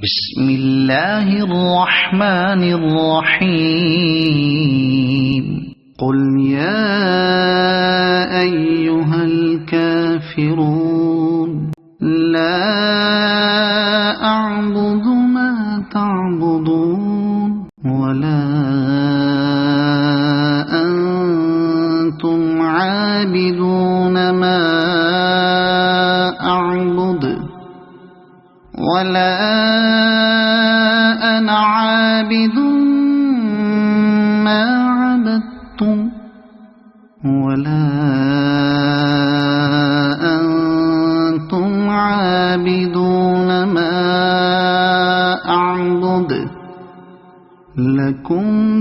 بسم الله الرحمن الرحيم قل يا أيها الكافرون لا أعبد ما تعبدون ولا أنتم عابدون ما أعبد ولا أنا عابد ما عبدتم ولا أنتم عابدون ما أعبد لكم